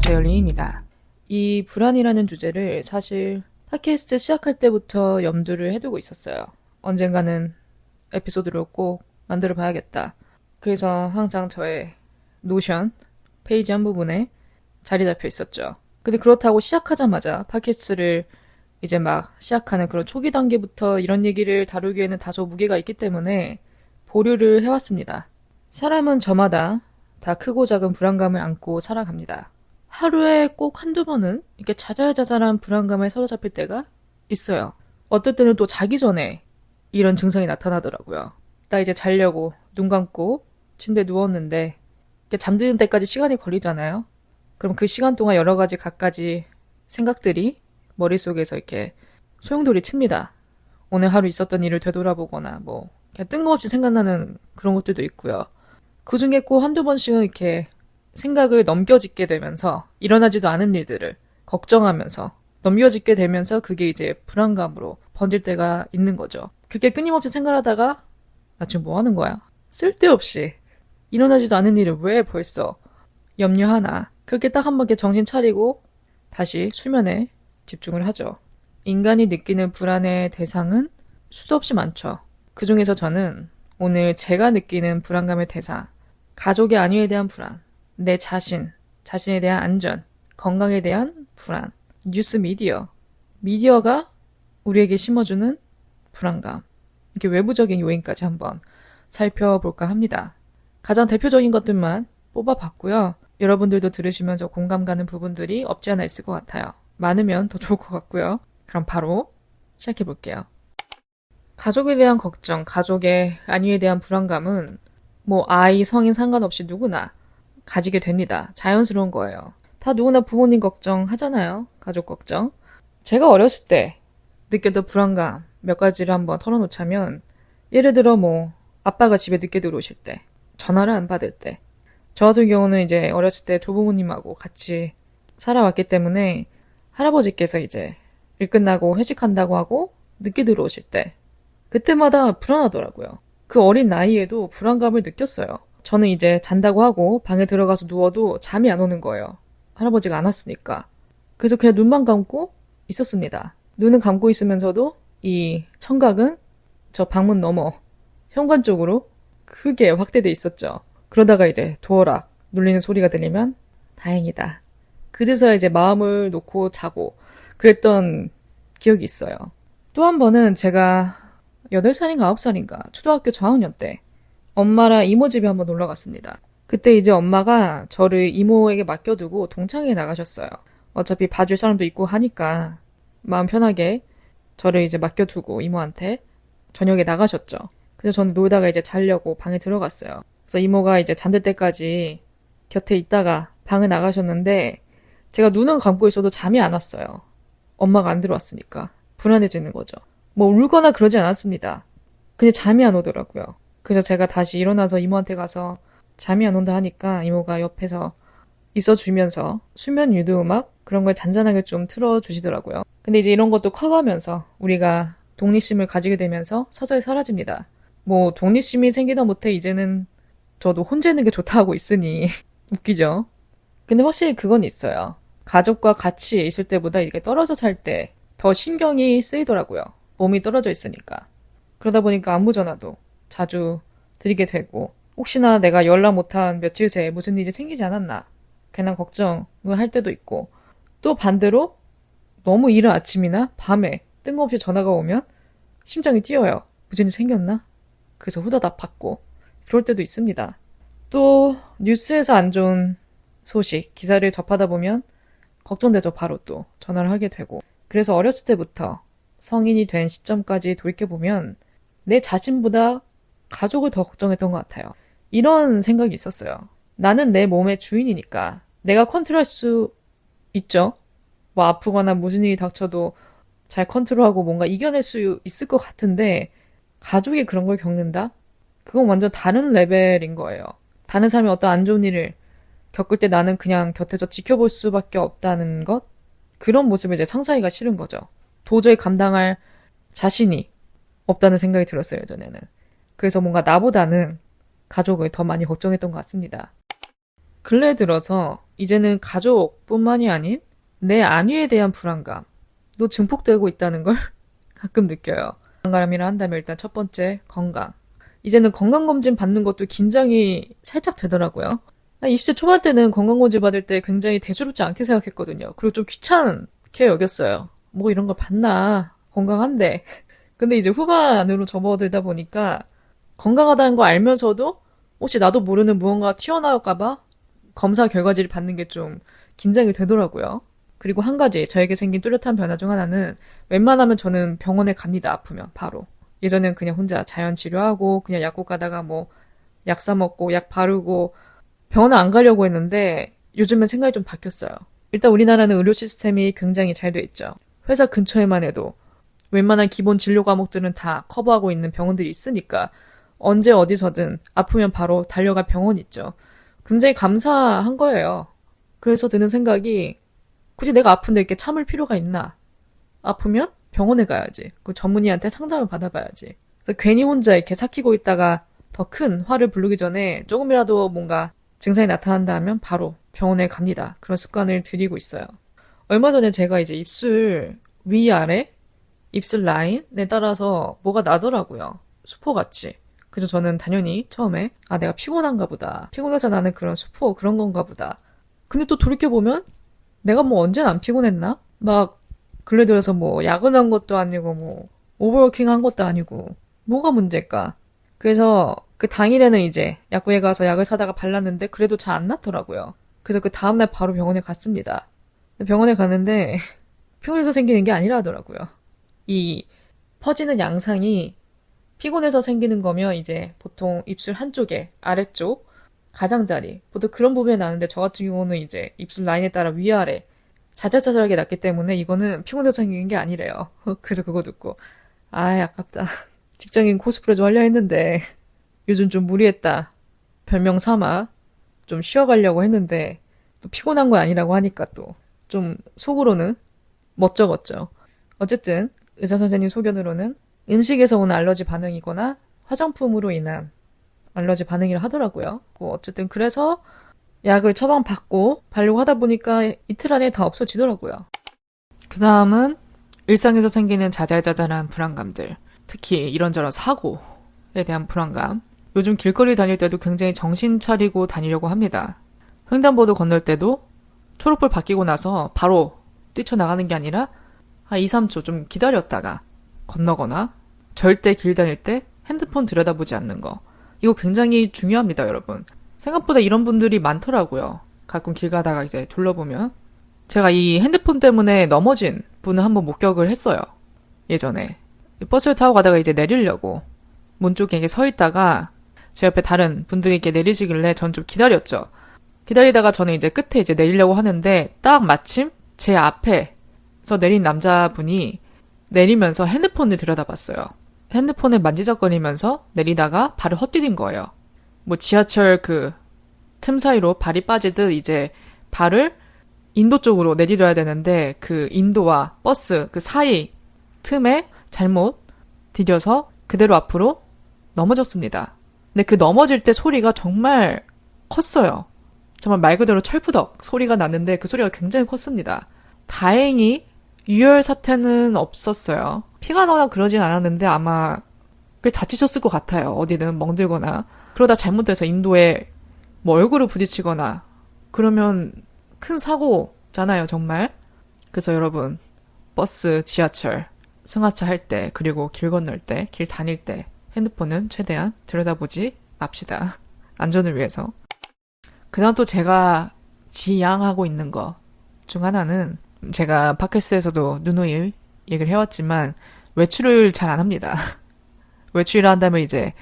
안녕하세요, 리입니다. 이 불안이라는 주제를 사실 팟캐스트 시작할 때부터 염두를 해두고 있었어요. 언젠가는 에피소드를 꼭 만들어 봐야겠다. 그래서 항상 저의 노션 페이지 한 부분에 자리 잡혀 있었죠. 근데 그렇다고 시작하자마자 팟캐스트를 이제 막 시작하는 그런 초기 단계부터 이런 얘기를 다루기에는 다소 무게가 있기 때문에 보류를 해왔습니다. 사람은 저마다 다 크고 작은 불안감을 안고 살아갑니다. 하루에 꼭 한두 번은 이렇게 자잘자잘한 불안감에 사로잡힐 때가 있어요. 어떨 때는 또 자기 전에 이런 증상이 나타나더라고요. 나 이제 자려고 눈 감고 침대에 누웠는데 이렇게 잠드는 때까지 시간이 걸리잖아요. 그럼 그 시간 동안 여러 가지 갖가지 생각들이 머릿속에서 이렇게 소용돌이 칩니다. 오늘 하루 있었던 일을 되돌아보거나 뭐 그냥 뜬금없이 생각나는 그런 것들도 있고요. 그 중에 꼭 한두 번씩은 이렇게 생각을 넘겨짓게 되면서 일어나지도 않은 일들을 걱정하면서 넘겨짓게 되면서 그게 이제 불안감으로 번질 때가 있는 거죠. 그렇게 끊임없이 생각하다가 나 지금 뭐 하는 거야? 쓸데없이 일어나지도 않은 일을 왜 벌써 염려하나. 그렇게 딱 한 번 정신 차리고 다시 수면에 집중을 하죠. 인간이 느끼는 불안의 대상은 수도 없이 많죠. 그 중에서 저는 오늘 제가 느끼는 불안감의 대상, 가족의 안위에 대한 불안, 내 자신에 대한 안전, 건강에 대한 불안, 뉴스 미디어가 우리에게 심어주는 불안감, 이렇게 외부적인 요인까지 한번 살펴볼까 합니다. 가장 대표적인 것들만 뽑아봤고요. 여러분들도 들으시면서 공감 가는 부분들이 없지 않아 있을 것 같아요. 많으면 더 좋을 것 같고요. 그럼 바로 시작해볼게요. 가족에 대한 걱정, 가족의 안위에 대한 불안감은 뭐 아이, 성인 상관없이 누구나 가지게 됩니다. 자연스러운 거예요. 다 누구나 부모님 걱정 하잖아요. 가족 걱정. 제가 어렸을 때 느꼈던 불안감 몇 가지를 한번 털어놓자면 예를 들어 뭐 아빠가 집에 늦게 들어오실 때, 전화를 안 받을 때. 저 같은 경우는 이제 어렸을 때 조부모님하고 같이 살아왔기 때문에 할아버지께서 이제 일 끝나고 회식한다고 하고 늦게 들어오실 때 그때마다 불안하더라고요. 그 어린 나이에도 불안감을 느꼈어요. 저는 이제 잔다고 하고 방에 들어가서 누워도 잠이 안 오는 거예요. 할아버지가 안 왔으니까. 그래서 그냥 눈만 감고 있었습니다. 눈은 감고 있으면서도 이 청각은 저 방문 너머 현관 쪽으로 크게 확대돼 있었죠. 그러다가 이제 도어락 눌리는 소리가 들리면 다행이다. 그제서야 이제 마음을 놓고 자고 그랬던 기억이 있어요. 또 한 번은 제가 8살인가 9살인가 초등학교 저학년 때 엄마랑 이모 집에 한번 놀러 갔습니다. 그때 이제 엄마가 저를 이모에게 맡겨두고 동창회에 나가셨어요. 어차피 봐줄 사람도 있고 하니까 마음 편하게 저를 이제 맡겨두고 이모한테 저녁에 나가셨죠. 그래서 저는 놀다가 이제 자려고 방에 들어갔어요. 그래서 이모가 이제 잠들 때까지 곁에 있다가 방에 나가셨는데 제가 눈은 감고 있어도 잠이 안 왔어요. 엄마가 안 들어왔으니까 불안해지는 거죠. 뭐 울거나 그러지 않았습니다. 근데 잠이 안 오더라고요. 그래서 제가 다시 일어나서 이모한테 가서 잠이 안 온다 하니까 이모가 옆에서 있어주면서 수면 유도 음악 그런 걸 잔잔하게 좀 틀어주시더라고요. 근데 이제 이런 것도 커가면서 우리가 독립심을 가지게 되면서 서서히 사라집니다. 뭐 독립심이 생기다 못해 이제는 저도 혼자 있는 게 좋다 하고 있으니 웃기죠. 근데 확실히 그건 있어요. 가족과 같이 있을 때보다 이렇게 떨어져 살 때 더 신경이 쓰이더라고요. 몸이 떨어져 있으니까. 그러다 보니까 안부 전화도 자주 드리게 되고 혹시나 내가 연락 못한 며칠 새에 무슨 일이 생기지 않았나 괜한 걱정을 할 때도 있고 또 반대로 너무 이른 아침이나 밤에 뜬금없이 전화가 오면 심장이 뛰어요. 무슨 일이 생겼나? 그래서 후다닥 받고 그럴 때도 있습니다. 또 뉴스에서 안 좋은 소식, 기사를 접하다 보면 걱정되죠. 바로 또 전화를 하게 되고 그래서 어렸을 때부터 성인이 된 시점까지 돌이켜보면 내 자신보다 가족을 더 걱정했던 것 같아요. 이런 생각이 있었어요. 나는 내 몸의 주인이니까 내가 컨트롤할 수 있죠. 뭐 아프거나 무슨 일이 닥쳐도 잘 컨트롤하고 뭔가 이겨낼 수 있을 것 같은데 가족이 그런 걸 겪는다? 그건 완전 다른 레벨인 거예요. 다른 사람이 어떤 안 좋은 일을 겪을 때 나는 그냥 곁에서 지켜볼 수밖에 없다는 것? 그런 모습을 이제 상상하기가 싫은 거죠. 도저히 감당할 자신이 없다는 생각이 들었어요, 예전에는. 그래서 뭔가 나보다는 가족을 더 많이 걱정했던 것 같습니다. 근래 들어서 이제는 가족뿐만이 아닌 내 안위에 대한 불안감도 증폭되고 있다는 걸 가끔 느껴요. 불안감이라 한다면 일단 첫 번째, 건강. 이제는 건강검진 받는 것도 긴장이 살짝 되더라고요. 20대 초반 때는 건강검진 받을 때 굉장히 대수롭지 않게 생각했거든요. 그리고 좀 귀찮게 여겼어요. 뭐 이런 걸 받나? 건강한데. 근데 이제 후반으로 접어들다 보니까 건강하다는 거 알면서도 혹시 나도 모르는 무언가 튀어나올까봐 검사 결과지를 받는 게 좀 긴장이 되더라고요. 그리고 한 가지 저에게 생긴 뚜렷한 변화 중 하나는 웬만하면 저는 병원에 갑니다. 아프면 바로. 예전엔 그냥 혼자 자연 치료하고 그냥 약국 가다가 뭐 약 사 먹고 약 바르고 병원에 안 가려고 했는데 요즘엔 생각이 좀 바뀌었어요. 일단 우리나라는 의료 시스템이 굉장히 잘 돼 있죠. 회사 근처에만 해도 웬만한 기본 진료 과목들은 다 커버하고 있는 병원들이 있으니까 언제 어디서든 아프면 바로 달려갈 병원 있죠. 굉장히 감사한 거예요. 그래서 드는 생각이 굳이 내가 아픈데 이렇게 참을 필요가 있나? 아프면 병원에 가야지. 그 전문의한테 상담을 받아봐야지. 그래서 괜히 혼자 이렇게 삭히고 있다가 더 큰 화를 부르기 전에 조금이라도 뭔가 증상이 나타난다 하면 바로 병원에 갑니다. 그런 습관을 들이고 있어요. 얼마 전에 제가 이제 입술 위아래, 입술 라인에 따라서 뭐가 나더라고요. 수포같이. 그래서 저는 당연히 처음에 내가 피곤한가 보다. 피곤해서 나는 그런 수포 그런 건가 보다. 근데 또 돌이켜보면 내가 뭐 언제나 안 피곤했나? 막 근래 들어서 뭐 야근한 것도 아니고 뭐 오버워킹 한 것도 아니고 뭐가 문제일까? 그래서 그 당일에는 이제 약국에 가서 약을 사다가 발랐는데 그래도 잘 안 낫더라고요. 그래서 그 다음날 바로 병원에 갔습니다. 병원에 갔는데 피곤해서 생기는 게 아니라 하더라고요. 이 퍼지는 양상이 피곤해서 생기는 거면 이제 보통 입술 한쪽에 아래쪽 가장자리 보통 그런 부분에 나는데 저 같은 경우는 이제 입술 라인에 따라 위아래 자잘자잘하게 났기 때문에 이거는 피곤해서 생긴 게 아니래요. 그래서 그거 듣고 아깝다. 직장인 코스프레 좀 하려 했는데 요즘 좀 무리했다. 별명 삼아 좀 쉬어가려고 했는데 또 피곤한 건 아니라고 하니까 또 좀 속으로는 멋쩍었죠. 어쨌든 의사 선생님 소견으로는 음식에서 온 알러지 반응이거나 화장품으로 인한 알러지 반응이라 하더라고요. 어쨌든 그래서 약을 처방받고 바르고 하다 보니까 이틀 안에 다 없어지더라고요. 그 다음은 일상에서 생기는 자잘자잘한 불안감들, 특히 이런저런 사고에 대한 불안감. 요즘 길거리 다닐 때도 굉장히 정신 차리고 다니려고 합니다. 횡단보도 건널 때도 초록불 바뀌고 나서 바로 뛰쳐나가는 게 아니라 한 2, 3초 좀 기다렸다가 건너거나 절대 길 다닐 때 핸드폰 들여다보지 않는 거. 이거 굉장히 중요합니다, 여러분. 생각보다 이런 분들이 많더라고요. 가끔 길 가다가 이제 둘러보면. 제가 이 핸드폰 때문에 넘어진 분을 한번 목격을 했어요. 예전에. 버스를 타고 가다가 이제 내리려고 문 쪽에 이렇게 서 있다가 제 옆에 다른 분들이 이렇게 내리시길래 전 좀 기다렸죠. 기다리다가 저는 이제 끝에 이제 내리려고 하는데 딱 마침 제 앞에서 내린 남자분이 내리면서 핸드폰을 들여다봤어요. 핸드폰을 만지작거리면서 내리다가 발을 헛디딘 거예요. 뭐 지하철 그 틈 사이로 발이 빠지듯 이제 발을 인도 쪽으로 내디뎌야 되는데 그 인도와 버스 그 사이 틈에 잘못 디뎌서 그대로 앞으로 넘어졌습니다. 근데 그 넘어질 때 소리가 정말 컸어요. 정말 말 그대로 철푸덕 소리가 났는데 그 소리가 굉장히 컸습니다. 다행히 유혈 사태는 없었어요. 피가 나거나 그러진 않았는데 아마 꽤 다치셨을 것 같아요. 어디든 멍들거나. 그러다 잘못돼서 인도에 뭐 얼굴을 부딪히거나 그러면 큰 사고잖아요, 정말. 그래서 여러분, 버스, 지하철, 승하차 할 때, 그리고 길 건널 때, 길 다닐 때 핸드폰은 최대한 들여다보지 맙시다. 안전을 위해서. 그 다음 또 제가 지양하고 있는 거 중 하나는 제가 팟캐스트에서도 누누이 얘기를 해왔지만 외출을 잘 안 합니다. 외출을 한다면 이제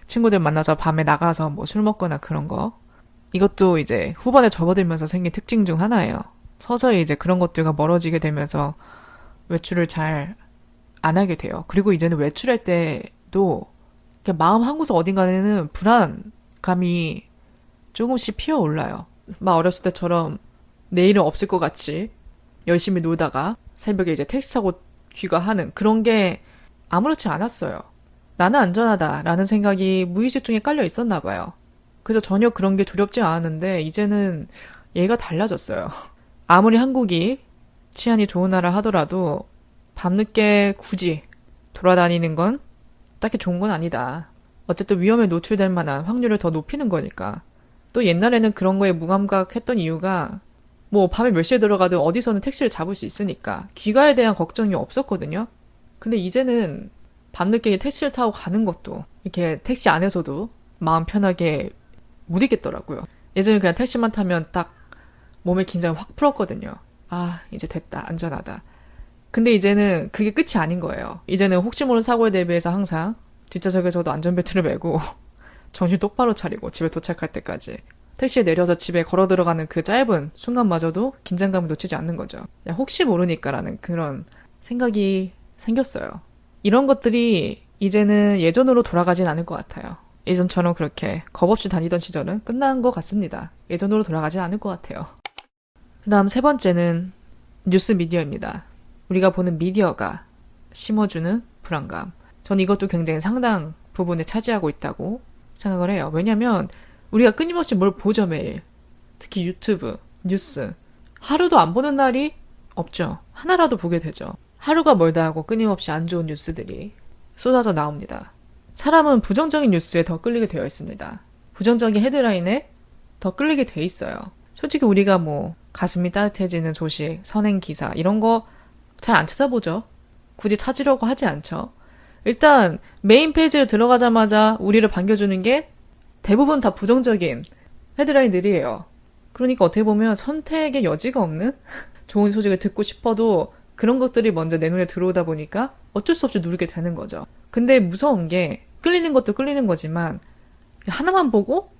친구들 만나서 밤에 나가서 뭐 술 먹거나 그런 거. 이것도 이제 후반에 접어들면서 생긴 특징 중 하나예요. 서서히 이제 그런 것들과 멀어지게 되면서 외출을 잘 안 하게 돼요. 그리고 이제는 외출할 때도 그냥 마음 한 구석 어딘가에는 불안감이 조금씩 피어올라요. 막 어렸을 때처럼 내일은 없을 것 같이 열심히 놀다가 새벽에 이제 택시 타고 귀가하는 그런 게 아무렇지 않았어요. 나는 안전하다라는 생각이 무의식 중에 깔려 있었나 봐요. 그래서 전혀 그런 게 두렵지 않았는데 이제는 얘가 달라졌어요. 아무리 한국이 치안이 좋은 나라 하더라도 밤늦게 굳이 돌아다니는 건 딱히 좋은 건 아니다. 어쨌든 위험에 노출될 만한 확률을 더 높이는 거니까. 또 옛날에는 그런 거에 무감각했던 이유가 뭐 밤에 몇 시에 들어가도 어디서는 택시를 잡을 수 있으니까 귀가에 대한 걱정이 없었거든요. 근데 이제는 밤늦게 택시를 타고 가는 것도 이렇게 택시 안에서도 마음 편하게 못 있겠더라고요. 예전에 그냥 택시만 타면 딱 몸의 긴장을 확 풀었거든요. 아, 이제 됐다. 안전하다. 근데 이제는 그게 끝이 아닌 거예요. 이제는 혹시 모르는 사고에 대비해서 항상 뒷좌석에서도 안전벨트를 매고 정신 똑바로 차리고 집에 도착할 때까지 택시에 내려서 집에 걸어 들어가는 그 짧은 순간마저도 긴장감을 놓치지 않는 거죠. 혹시 모르니까라는 그런 생각이 생겼어요. 이런 것들이 이제는 예전으로 돌아가진 않을 것 같아요. 예전처럼 그렇게 겁없이 다니던 시절은 끝난 것 같습니다. 예전으로 돌아가진 않을 것 같아요. 그 다음 세 번째는 뉴스 미디어입니다. 우리가 보는 미디어가 심어주는 불안감. 전 이것도 굉장히 상당 부분에 차지하고 있다고 생각을 해요. 왜냐면 우리가 끊임없이 뭘 보죠, 매일. 특히 유튜브, 뉴스. 하루도 안 보는 날이 없죠. 하나라도 보게 되죠. 하루가 멀다 하고 끊임없이 안 좋은 뉴스들이 쏟아져 나옵니다. 사람은 부정적인 뉴스에 더 끌리게 되어 있습니다. 부정적인 헤드라인에 더 끌리게 돼 있어요. 솔직히 우리가 뭐 가슴이 따뜻해지는 소식, 선행 기사 이런 거 잘 안 찾아보죠. 굳이 찾으려고 하지 않죠. 일단 메인 페이지를 들어가자마자 우리를 반겨주는 게 대부분 다 부정적인 헤드라인들이에요. 그러니까 어떻게 보면 선택의 여지가 없는 좋은 소식을 듣고 싶어도 그런 것들이 먼저 내 눈에 들어오다 보니까 어쩔 수 없이 누르게 되는 거죠. 근데 무서운 게 끌리는 것도 끌리는 거지만 하나만 보고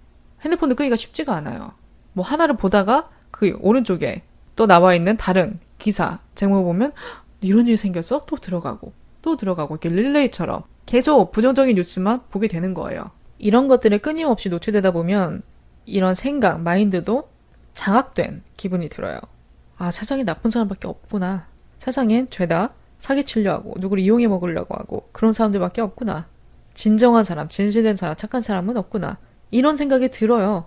핸드폰을 끄기가 쉽지가 않아요. 뭐 하나를 보다가 그 오른쪽에 또 나와 있는 다른 기사 제목을 보면 이런 일이 생겼어? 또 들어가고 이렇게 릴레이처럼 계속 부정적인 뉴스만 보게 되는 거예요. 이런 것들에 끊임없이 노출되다 보면 이런 생각, 마인드도 장악된 기분이 들어요. 아, 세상에 나쁜 사람밖에 없구나. 세상엔 죄다 사기치려 하고 누구를 이용해 먹으려고 하고 그런 사람들밖에 없구나. 진정한 사람, 진실된 사람, 착한 사람은 없구나. 이런 생각이 들어요.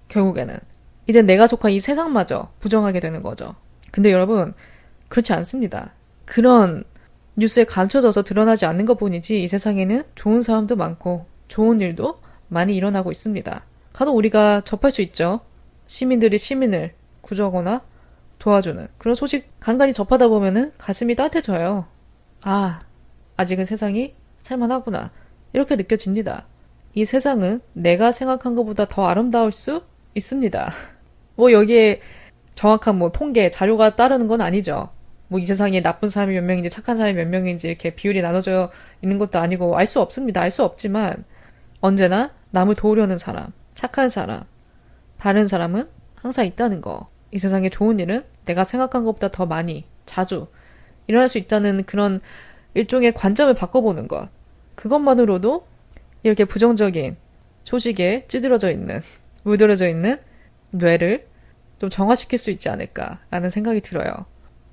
결국에는. 이제 내가 속한 이 세상마저 부정하게 되는 거죠. 근데 여러분, 그렇지 않습니다. 그런 뉴스에 감춰져서 드러나지 않는 것 뿐이지 이 세상에는 좋은 사람도 많고 좋은 일도 많이 일어나고 있습니다. 간혹 우리가 접할 수 있죠. 시민들이 시민을 구조하거나 도와주는 그런 소식 간간히 접하다 보면은 가슴이 따뜻해져요. 아, 아직은 세상이 살만하구나. 이렇게 느껴집니다. 이 세상은 내가 생각한 것보다 더 아름다울 수 있습니다. 뭐 여기에 정확한 뭐 통계, 자료가 따르는 건 아니죠. 뭐 이 세상에 나쁜 사람이 몇 명인지 착한 사람이 몇 명인지 이렇게 비율이 나눠져 있는 것도 아니고 알 수 없습니다. 알 수 없지만 언제나 남을 도우려는 사람, 착한 사람, 바른 사람은 항상 있다는 거. 이 세상에 좋은 일은 내가 생각한 것보다 더 많이, 자주 일어날 수 있다는 그런 일종의 관점을 바꿔보는 것. 그것만으로도 이렇게 부정적인 소식에 찌들어져 있는, 물들어져 있는 뇌를 좀 정화시킬 수 있지 않을까라는 생각이 들어요.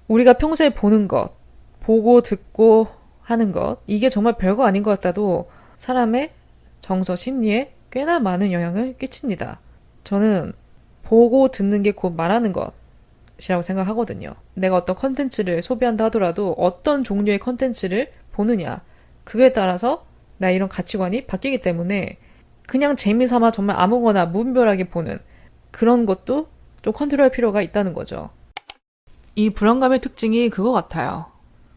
우리가 평소에 보는 것, 보고 듣고 하는 것, 이게 정말 별거 아닌 것 같아도 사람의 정서, 심리에 꽤나 많은 영향을 끼칩니다. 저는 보고 듣는 게 곧 말하는 것이라고 생각하거든요. 내가 어떤 컨텐츠를 소비한다 하더라도 어떤 종류의 컨텐츠를 보느냐, 그거에 따라서 나 이런 가치관이 바뀌기 때문에 그냥 재미삼아 정말 아무거나 무분별하게 보는 그런 것도 좀 컨트롤할 필요가 있다는 거죠. 이 불안감의 특징이 그거 같아요.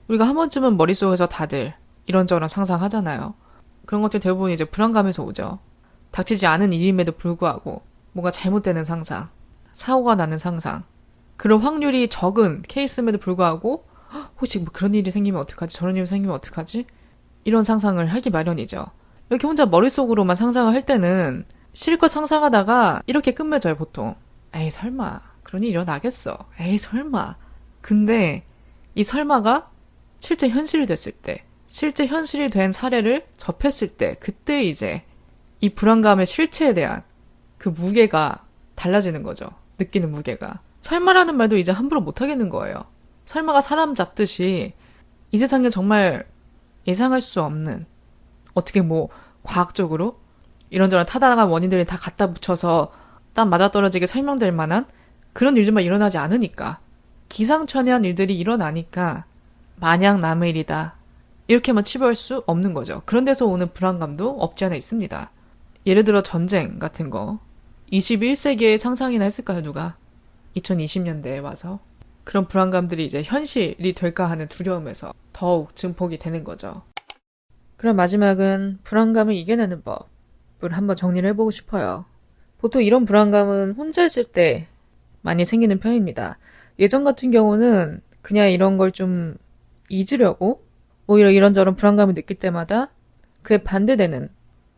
우리가 한 번쯤은 머릿속에서 다들 이런저런 상상하잖아요. 그런 것들 대부분 이제 불안감에서 오죠. 닥치지 않은 일임에도 불구하고 뭔가 잘못되는 상상, 사고가 나는 상상, 그런 확률이 적은 케이스임에도 불구하고 혹시 뭐 그런 일이 생기면 어떡하지? 저런 일이 생기면 어떡하지? 이런 상상을 하기 마련이죠. 이렇게 혼자 머릿속으로만 상상을 할 때는 실컷 상상하다가 이렇게 끝맺어요, 보통. 에이, 설마. 그런 일이 일어나겠어. 에이, 설마. 근데 이 설마가 실제 현실이 됐을 때, 실제 현실이 된 사례를 접했을 때, 그때 이제 이 불안감의 실체에 대한 그 무게가 달라지는 거죠. 느끼는 무게가. 설마라는 말도 이제 함부로 못하겠는 거예요. 설마가 사람 잡듯이 이 세상에 정말 예상할 수 없는, 어떻게 뭐 과학적으로 이런저런 타당한 원인들을 다 갖다 붙여서 딱 맞아떨어지게 설명될 만한 그런 일들만 일어나지 않으니까. 기상천외한 일들이 일어나니까 마냥 남의 일이다. 이렇게만 치부할 수 없는 거죠. 그런 데서 오는 불안감도 없지 않아 있습니다. 예를 들어 전쟁 같은 거. 21세기에 상상이나 했을까요, 누가? 2020년대에 와서. 그런 불안감들이 이제 현실이 될까 하는 두려움에서 더욱 증폭이 되는 거죠. 그럼 마지막은 불안감을 이겨내는 법을 한번 정리를 해보고 싶어요. 보통 이런 불안감은 혼자 있을 때 많이 생기는 편입니다. 예전 같은 경우는 그냥 이런 걸 좀 잊으려고 오히려 이런저런 불안감을 느낄 때마다 그에 반대되는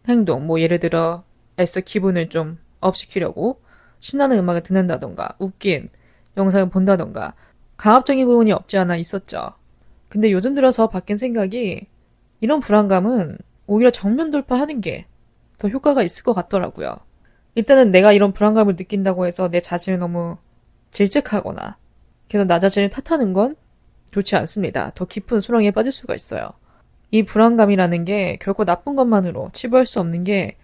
행동, 뭐 예를 들어 애써 기분을 좀 업시키려고 신나는 음악을 듣는다던가 웃긴 영상을 본다던가 강압적인 부분이 없지 않아 있었죠. 근데 요즘 들어서 바뀐 생각이 이런 불안감은 오히려 정면 돌파하는 게 더 효과가 있을 것 같더라고요. 일단은 내가 이런 불안감을 느낀다고 해서 내 자신을 너무 질책하거나 계속 나 자신을 탓하는 건 좋지 않습니다. 더 깊은 수렁에 빠질 수가 있어요. 이 불안감이라는 게 결코 나쁜 것만으로 치부할 수 없는 게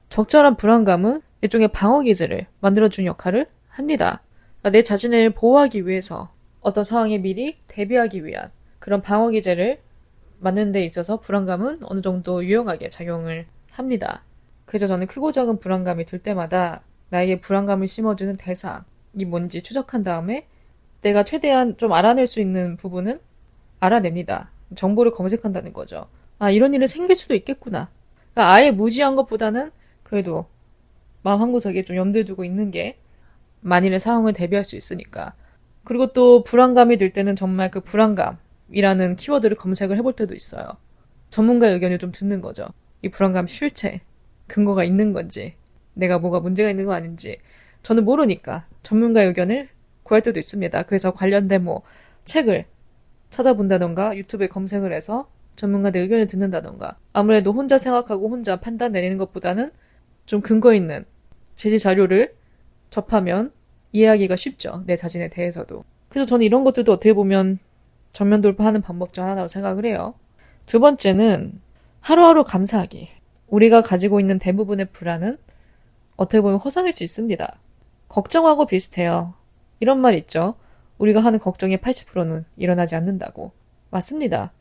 적절한 불안감은 일종의 방어기제를 만들어주는 역할을 합니다. 그러니까 내 자신을 보호하기 위해서 어떤 상황에 미리 대비하기 위한 그런 방어기제를 만드는 데 있어서 불안감은 어느 정도 유용하게 작용을 합니다. 그래서 저는 크고 작은 불안감이 들 때마다 나에게 불안감을 심어주는 대상이 뭔지 추적한 다음에 내가 최대한 좀 알아낼 수 있는 부분은 알아냅니다. 정보를 검색한다는 거죠. 아, 이런 일이 생길 수도 있겠구나. 그러니까 아예 무지한 것보다는 그래도 마음 한구석에 좀 염두에 두고 있는 게 만일의 상황을 대비할 수 있으니까. 그리고 또 불안감이 들 때는 정말 그 불안감이라는 키워드를 검색을 해볼 때도 있어요. 전문가의 의견을 좀 듣는 거죠. 이 불안감 실체, 근거가 있는 건지, 내가 뭐가 문제가 있는 거 아닌지 저는 모르니까 전문가의 의견을 구할 때도 있습니다. 그래서 관련된 뭐 책을 찾아본다던가 유튜브에 검색을 해서 전문가들 의견을 듣는다던가 아무래도 혼자 생각하고 혼자 판단 내리는 것보다는 좀 근거 있는 제시 자료를 접하면 이해하기가 쉽죠. 내 자신에 대해서도. 그래서 저는 이런 것들도 어떻게 보면 전면 돌파하는 방법 중 하나라고 생각을 해요. 두 번째는 하루하루 감사하기. 우리가 가지고 있는 대부분의 불안은 어떻게 보면 허상일 수 있습니다. 걱정하고 비슷해요. 이런 말 있죠. 우리가 하는 걱정의 80%는 일어나지 않는다고. 맞습니다.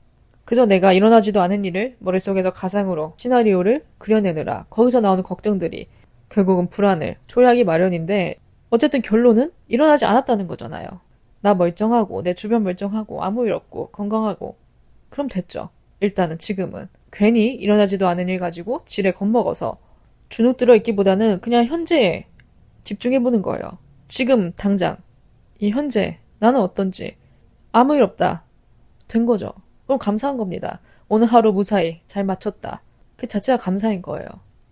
그저 내가 일어나지도 않은 일을 머릿속에서 가상으로 시나리오를 그려내느라 거기서 나오는 걱정들이 결국은 불안을 초래하기 마련인데 어쨌든 결론은 일어나지 않았다는 거잖아요. 나 멀쩡하고 내 주변 멀쩡하고 아무 일 없고 건강하고 그럼 됐죠. 일단은 지금은 괜히 일어나지도 않은 일 가지고 지레 겁먹어서 주눅 들어 있기보다는 그냥 현재에 집중해보는 거예요. 지금 당장 이 현재 나는 어떤지 아무 일 없다. 된 거죠. 그럼 감사한 겁니다. 오늘 하루 무사히 잘 마쳤다. 그 자체가 감사인 거예요.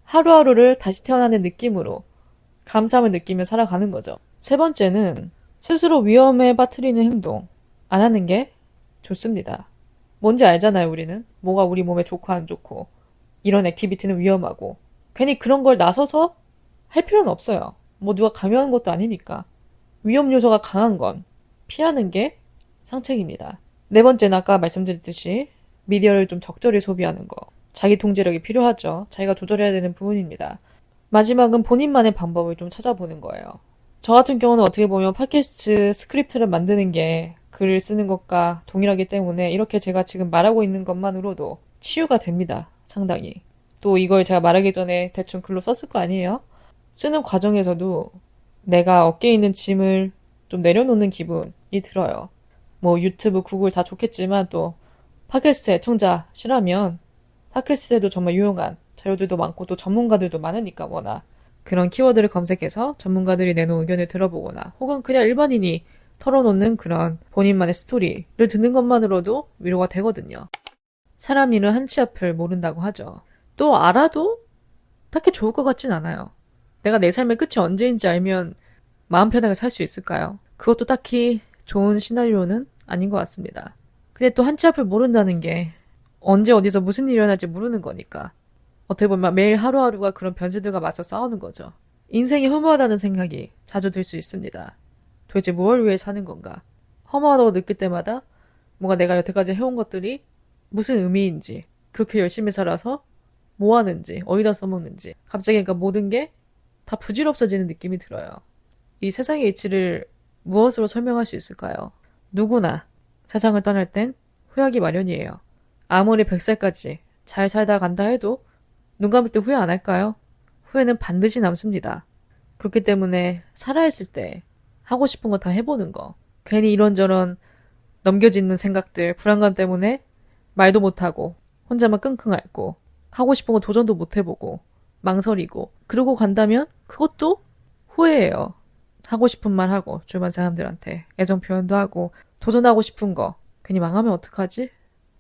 하루하루를 다시 태어나는 느낌으로 감사함을 느끼며 살아가는 거죠. 세 번째는 스스로 위험에 빠뜨리는 행동 안 하는 게 좋습니다. 뭔지 알잖아요, 우리는. 뭐가 우리 몸에 좋고 안 좋고 이런 액티비티는 위험하고 괜히 그런 걸 나서서 할 필요는 없어요. 뭐 누가 강요하는 것도 아니니까. 위험 요소가 강한 건 피하는 게 상책입니다. 네 번째는 아까 말씀드렸듯이 미디어를 좀 적절히 소비하는 거. 자기 통제력이 필요하죠. 자기가 조절해야 되는 부분입니다. 마지막은 본인만의 방법을 좀 찾아보는 거예요. 저 같은 경우는 어떻게 보면 팟캐스트 스크립트를 만드는 게 글을 쓰는 것과 동일하기 때문에 이렇게 제가 지금 말하고 있는 것만으로도 치유가 됩니다. 상당히. 또 이걸 제가 말하기 전에 대충 글로 썼을 거 아니에요? 쓰는 과정에서도 내가 어깨에 있는 짐을 좀 내려놓는 기분이 들어요. 뭐 유튜브, 구글 다 좋겠지만 또 팟캐스트 애청자시라면 팟캐스트에도 정말 유용한 자료들도 많고 또 전문가들도 많으니까 워낙 그런 키워드를 검색해서 전문가들이 내놓은 의견을 들어보거나 혹은 그냥 일반인이 털어놓는 그런 본인만의 스토리를 듣는 것만으로도 위로가 되거든요. 사람 일은 한치 앞을 모른다고 하죠. 또 알아도 딱히 좋을 것 같진 않아요. 내가 내 삶의 끝이 언제인지 알면 마음 편하게 살 수 있을까요? 그것도 딱히 좋은 시나리오는 아닌 것 같습니다. 근데 또 한치 앞을 모른다는 게 언제 어디서 무슨 일이 일어날지 모르는 거니까 어떻게 보면 매일 하루하루가 그런 변수들과 맞서 싸우는 거죠. 인생이 허무하다는 생각이 자주 들 수 있습니다. 도대체 무엇을 위해 사는 건가? 허무하다고 느낄 때마다 뭔가 내가 여태까지 해온 것들이 무슨 의미인지 그렇게 열심히 살아서 뭐 하는지, 어디다 써먹는지. 갑자기 그러니까 모든 게 다 부질없어지는 느낌이 들어요. 이 세상의 이치를 무엇으로 설명할 수 있을까요? 누구나 세상을 떠날 땐 후회하기 마련이에요. 아무리 100살까지 잘 살다 간다 해도 눈 감을 때 후회 안 할까요? 후회는 반드시 남습니다. 그렇기 때문에 살아있을 때 하고 싶은 거 다 해보는 거. 괜히 이런저런 넘겨지는 생각들, 불안감 때문에 말도 못하고 혼자만 끙끙 앓고 하고 싶은 거 도전도 못 해보고 망설이고 그러고 간다면 그것도 후회예요. 하고 싶은 말 하고 주변 사람들한테 애정 표현도 하고 도전하고 싶은 거 괜히 망하면 어떡하지?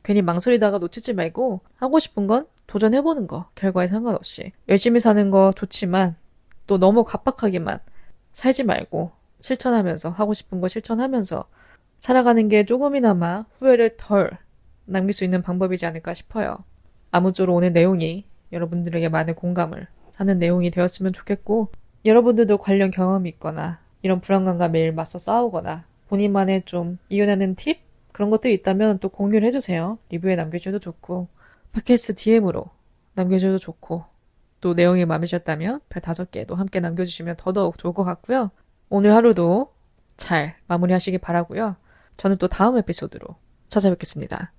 괜히 망설이다가 놓치지 말고 하고 싶은 건 도전해보는 거. 결과에 상관없이. 열심히 사는 거 좋지만 또 너무 갑박하게만 살지 말고 실천하면서 하고 싶은 거 실천하면서 살아가는 게 조금이나마 후회를 덜 남길 수 있는 방법이지 않을까 싶어요. 아무쪼록 오늘 내용이 여러분들에게 많은 공감을 사는 내용이 되었으면 좋겠고 여러분들도 관련 경험이 있거나 이런 불안감과 매일 맞서 싸우거나 본인만의 좀 이겨내는 팁? 그런 것들이 있다면 또 공유를 해주세요. 리뷰에 남겨주셔도 좋고 팟캐스트 DM으로 남겨주셔도 좋고 또 내용이 마음에 드셨다면 별 5개도 함께 남겨주시면 더더욱 좋을 것 같고요. 오늘 하루도 잘 마무리하시기 바라고요. 저는 또 다음 에피소드로 찾아뵙겠습니다.